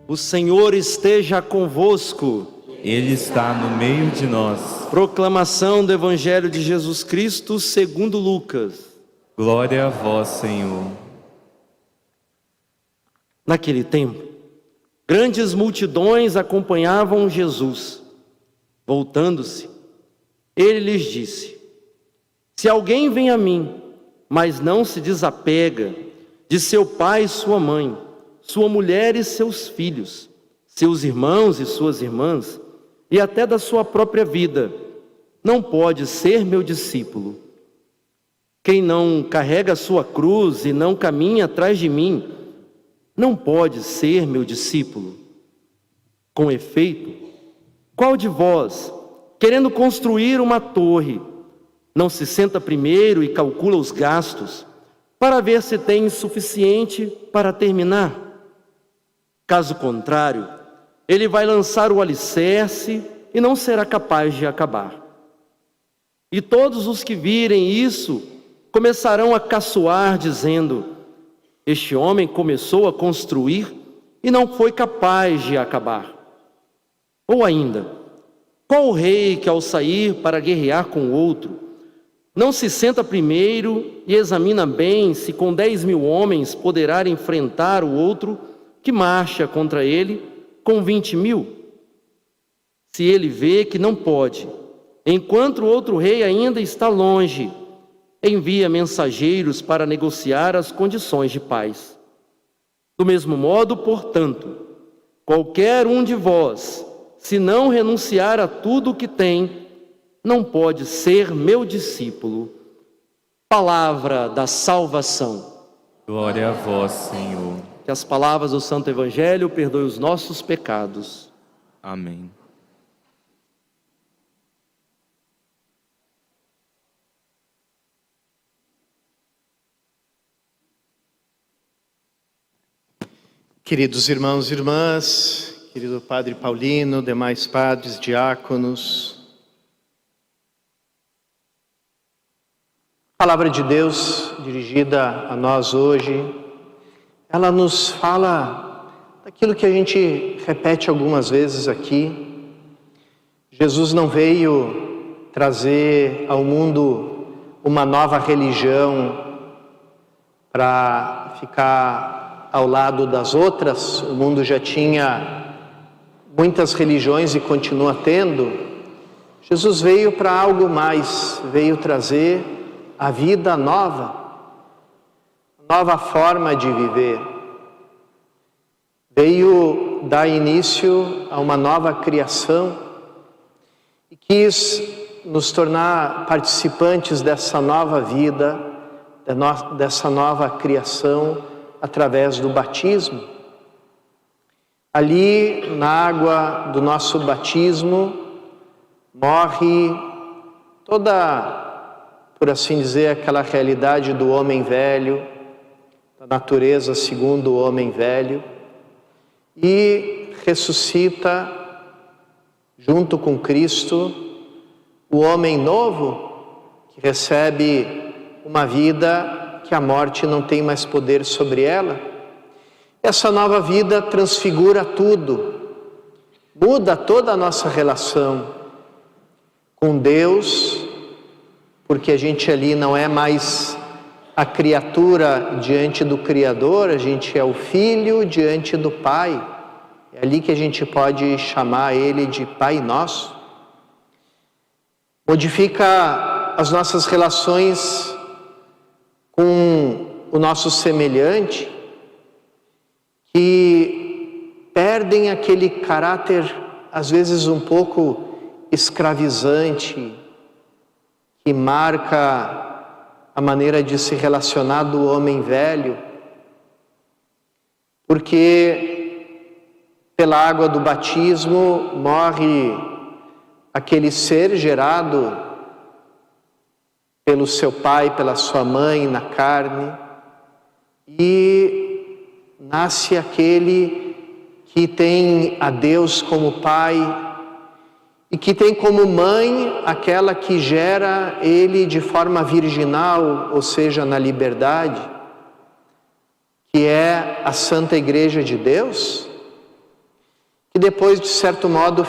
O Senhor esteja convosco. Ele está no meio de nós. Proclamação do Evangelho de Jesus Cristo segundo Lucas. Glória a vós, Senhor. Naquele tempo, grandes multidões acompanhavam Jesus. Voltando-se, ele lhes disse: se alguém vem a mim, mas não se desapega de seu pai e sua mãe, sua mulher e seus filhos, seus irmãos e suas irmãs, e até da sua própria vida, não pode ser meu discípulo. Quem não carrega a sua cruz e não caminha atrás de mim, não pode ser meu discípulo. Com efeito, qual de vós, querendo construir uma torre, não se senta primeiro e calcula os gastos, para ver se tem suficiente para terminar? Caso contrário, ele vai lançar o alicerce e não será capaz de acabar. E todos os que virem isso começarão a caçoar, dizendo: este homem começou a construir e não foi capaz de acabar. Ou ainda, qual rei que ao sair para guerrear com o outro, não se senta primeiro e examina bem se com 10.000 homens poderá enfrentar o outro que marcha contra ele com 20.000? Se ele vê que não pode, enquanto o outro rei ainda está longe, envia mensageiros para negociar as condições de paz. Do mesmo modo, portanto, qualquer um de vós, se não renunciar a tudo o que tem, não pode ser meu discípulo. Palavra da salvação. Glória a vós, Senhor. Que as palavras do Santo Evangelho perdoem os nossos pecados. Amém. Queridos irmãos e irmãs, querido Padre Paulino, demais padres, diáconos, a palavra de Deus dirigida a nós hoje, ela nos fala daquilo que a gente repete algumas vezes aqui. Jesus não veio trazer ao mundo uma nova religião para ficar ao lado das outras. O mundo já tinha muitas religiões e continua tendo. Jesus veio para algo mais, veio trazer a vida nova, nova forma de viver. Veio dar início a uma nova criação e quis nos tornar participantes dessa nova vida, dessa nova criação, através do batismo. Ali, na água do nosso batismo, morre toda, por assim dizer, aquela realidade do homem velho, da natureza segundo o homem velho, e ressuscita, junto com Cristo, o homem novo, que recebe uma vida que a morte não tem mais poder sobre ela. Essa nova vida transfigura tudo, muda toda a nossa relação com Deus, porque a gente ali não é mais a criatura diante do Criador, a gente é o filho diante do Pai. É ali que a gente pode chamar Ele de Pai Nosso. Modifica as nossas relações com o nosso semelhante, que perdem aquele caráter, às vezes um pouco escravizante, que marca a maneira de se relacionar do homem velho, porque pela água do batismo morre aquele ser gerado pelo seu pai, pela sua mãe na carne, e nasce aquele que tem a Deus como pai e que tem como mãe aquela que gera ele de forma virginal, ou seja, na liberdade, que é a Santa Igreja de Deus, que depois, de certo modo,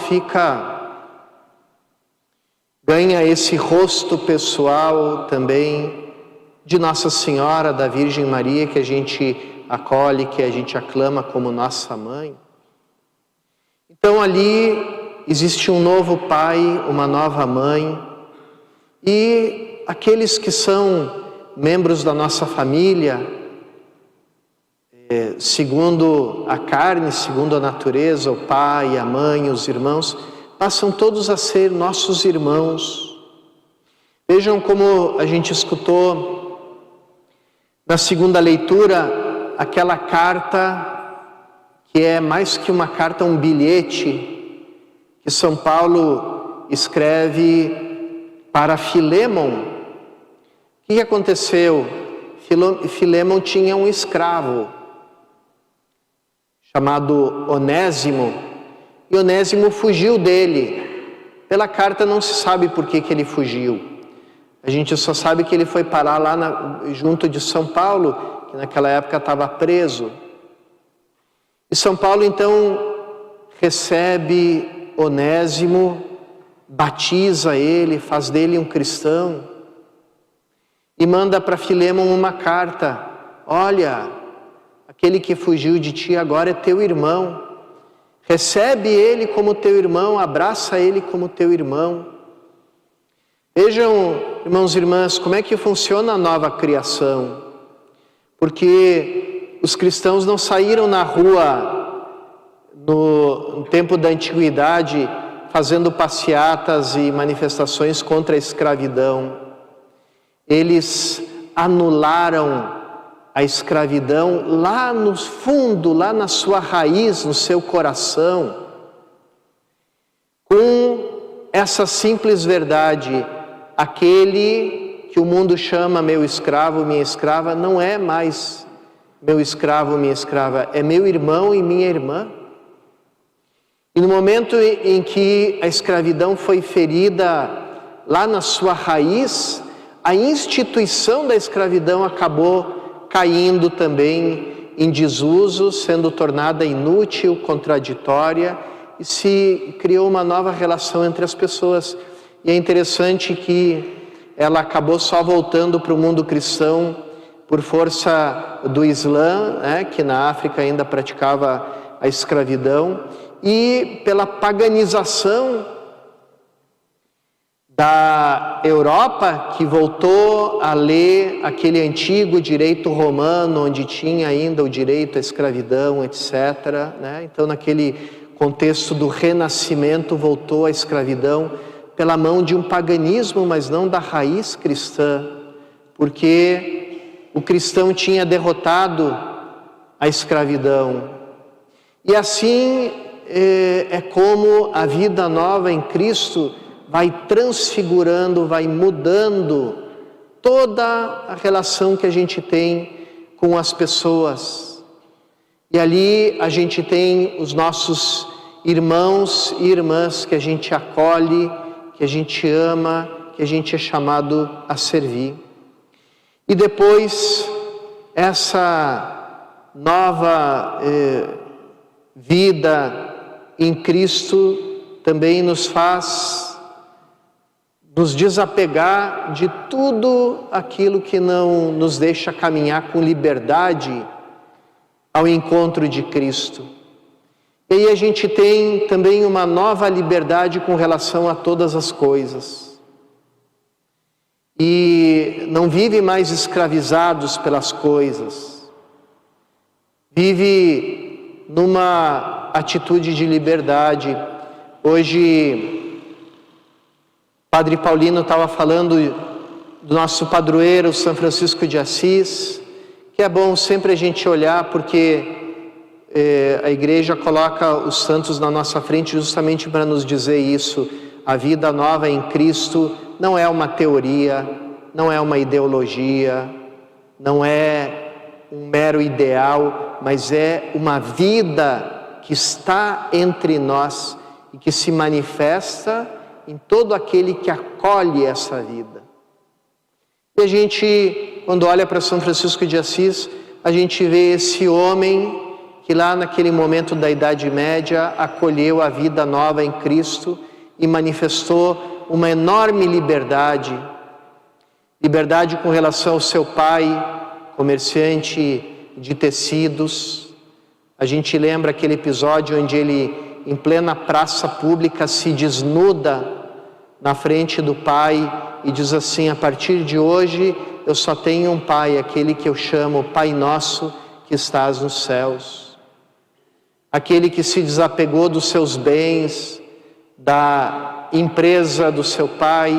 ganha esse rosto pessoal também de Nossa Senhora, da Virgem Maria, que a gente acolhe, que a gente aclama como nossa mãe. Então ali existe um novo pai, uma nova mãe, e aqueles que são membros da nossa família, segundo a carne, segundo a natureza, o pai, a mãe, os irmãos, passam todos a ser nossos irmãos. Vejam como a gente escutou na segunda leitura, aquela carta que é mais que uma carta, um bilhete que São Paulo escreve para Filémon. O que aconteceu? Filémon tinha um escravo chamado Onésimo, e Onésimo fugiu dele. Pela carta não se sabe por que ele fugiu. A gente só sabe que ele foi parar lá junto de São Paulo, que naquela época estava preso. E São Paulo então recebe Onésimo, batiza ele, faz dele um cristão e manda para Filémon uma carta: olha, aquele que fugiu de ti agora é teu irmão, recebe ele como teu irmão, abraça ele como teu irmão. Vejam, irmãos e irmãs, como é que funciona a nova criação. Porque os cristãos não saíram na rua no tempo da antiguidade fazendo passeatas e manifestações contra a escravidão. Eles anularam a escravidão lá no fundo, lá na sua raiz, no seu coração, com essa simples verdade: aquele que o mundo chama meu escravo, minha escrava, não é mais meu escravo, minha escrava, é meu irmão e minha irmã. E no momento em que a escravidão foi ferida lá na sua raiz, a instituição da escravidão acabou caindo também em desuso, sendo tornada inútil, contraditória, e se criou uma nova relação entre as pessoas. E é interessante que ela acabou só voltando para o mundo cristão por força do Islã, que na África ainda praticava a escravidão, e pela paganização da Europa, que voltou a ler aquele antigo direito romano, onde tinha ainda o direito à escravidão, etc. Então, naquele contexto do renascimento, voltou a escravidão pela mão de um paganismo, mas não da raiz cristã, porque o cristão tinha derrotado a escravidão. E assim é como a vida nova em Cristo vai transfigurando, vai mudando toda a relação que a gente tem com as pessoas. E ali a gente tem os nossos irmãos e irmãs que a gente acolhe, que a gente ama, que a gente é chamado a servir. E depois, essa nova vida em Cristo também nos faz nos desapegar de tudo aquilo que não nos deixa caminhar com liberdade ao encontro de Cristo. E aí a gente tem também uma nova liberdade com relação a todas as coisas. E não vive mais escravizados pelas coisas. Vive numa atitude de liberdade. Hoje, Padre Paulino estava falando do nosso padroeiro, São Francisco de Assis, que é bom sempre a gente olhar, porque a igreja coloca os santos na nossa frente justamente para nos dizer isso. A vida nova em Cristo não é uma teoria, não é uma ideologia, não é um mero ideal, mas é uma vida que está entre nós e que se manifesta em todo aquele que acolhe essa vida. E a gente, quando olha para São Francisco de Assis, a gente vê esse homem que lá naquele momento da Idade Média acolheu a vida nova em Cristo e manifestou uma enorme liberdade. Liberdade com relação ao seu pai, comerciante de tecidos. A gente lembra aquele episódio onde ele, em plena praça pública, se desnuda na frente do pai e diz assim: a partir de hoje eu só tenho um pai, aquele que eu chamo Pai Nosso que estás nos céus. Aquele que se desapegou dos seus bens, da empresa do seu pai,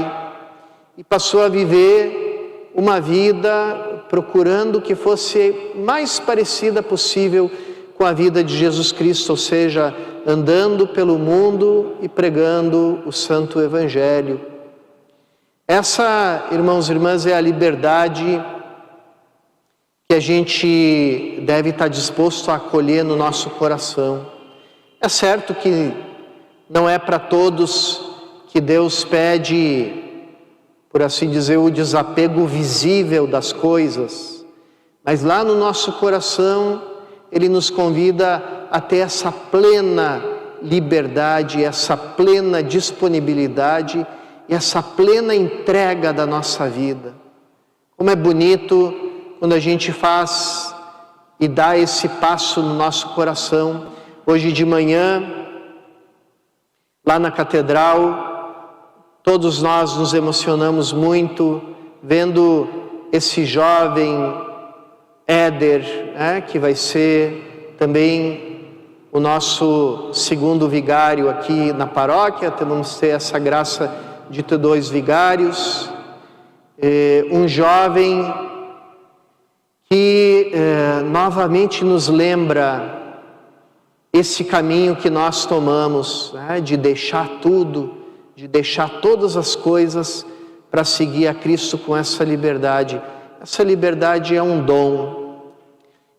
e passou a viver uma vida procurando que fosse mais parecida possível com a vida de Jesus Cristo, ou seja, andando pelo mundo e pregando o Santo Evangelho. Essa, irmãos e irmãs, é a liberdade que a gente deve estar disposto a acolher no nosso coração. É certo que não é para todos que Deus pede, por assim dizer, o desapego visível das coisas, mas lá no nosso coração Ele nos convida a ter essa plena liberdade, essa plena disponibilidade e essa plena entrega da nossa vida. Como é bonito quando a gente faz e dá esse passo no nosso coração. Hoje de manhã, lá na catedral, todos nós nos emocionamos muito vendo esse jovem Éder, que vai ser também o nosso segundo vigário aqui na paróquia. Vamos ter essa graça de ter 2 vigários. Um jovem que novamente nos lembra esse caminho que nós tomamos, de deixar tudo, de deixar todas as coisas para seguir a Cristo com essa liberdade. Essa liberdade é um dom,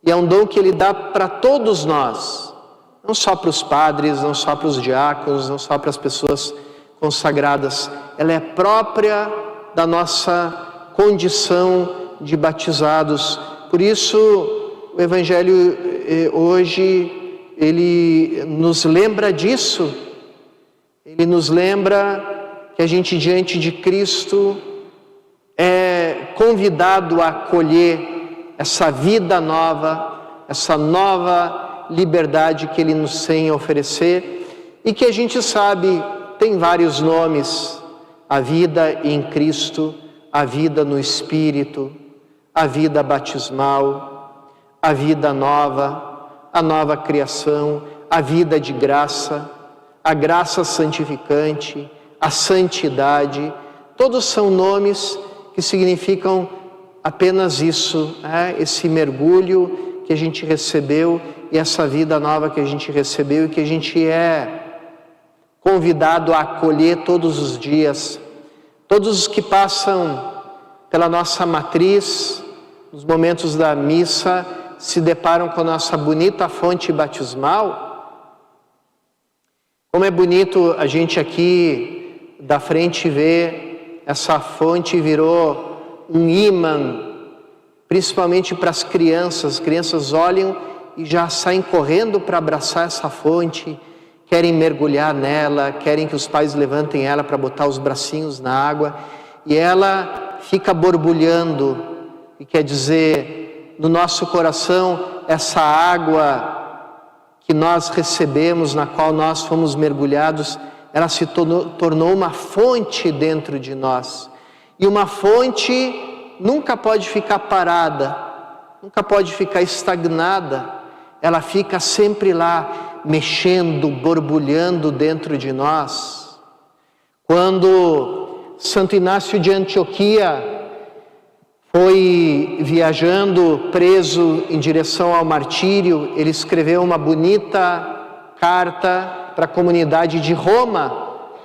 e é um dom que Ele dá para todos nós, não só para os padres, não só para os diáconos, não só para as pessoas consagradas. Ela é própria da nossa condição de batizados. Por isso, o Evangelho hoje, ele nos lembra disso. Ele nos lembra que a gente, diante de Cristo, é convidado a acolher essa vida nova, essa nova liberdade que Ele nos tem a oferecer, e que a gente sabe, tem vários nomes: a vida em Cristo, a vida no Espírito, a vida batismal, a vida nova, a nova criação, a vida de graça, a graça santificante, a santidade. Todos são nomes que significam apenas isso, esse mergulho que a gente recebeu e essa vida nova que a gente recebeu e que a gente é convidado a acolher todos os dias. Todos os que passam pela nossa matriz, nos momentos da missa, se deparam com a nossa bonita fonte batismal. Como é bonito a gente aqui da frente ver essa fonte, virou um ímã, principalmente para as crianças. As crianças olham e já saem correndo para abraçar essa fonte, querem mergulhar nela, querem que os pais levantem ela para botar os bracinhos na água, e ela fica borbulhando, e quer dizer, no nosso coração, essa água que nós recebemos, na qual nós fomos mergulhados, ela se tornou uma fonte dentro de nós. E uma fonte nunca pode ficar parada, nunca pode ficar estagnada. Ela fica sempre lá, mexendo, borbulhando dentro de nós. Quando Santo Inácio de Antioquia foi viajando preso em direção ao martírio, ele escreveu uma bonita carta para a comunidade de Roma,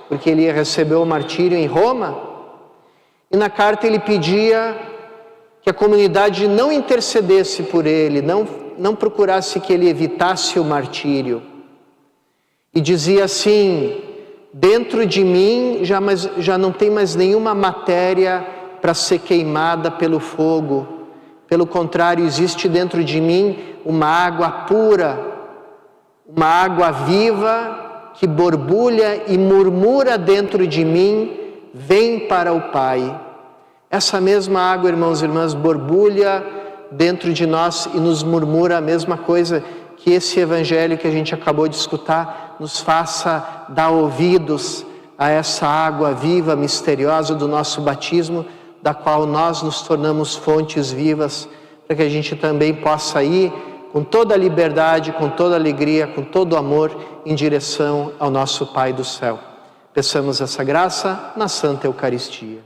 porque ele recebeu o martírio em Roma, e na carta ele pedia que a comunidade não intercedesse por ele, não procurasse que ele evitasse o martírio, e dizia assim: dentro de mim já não tem mais nenhuma matéria para ser queimada pelo fogo, pelo contrário, existe dentro de mim uma água pura uma água viva que borbulha e murmura dentro de mim, vem para o Pai. Essa mesma água, irmãos e irmãs, borbulha dentro de nós e nos murmura a mesma coisa, que esse evangelho que a gente acabou de escutar nos faça dar ouvidos a essa água viva, misteriosa do nosso batismo, da qual nós nos tornamos fontes vivas, para que a gente também possa ir com toda a liberdade, com toda a alegria, com todo o amor, em direção ao nosso Pai do céu. Peçamos essa graça na Santa Eucaristia.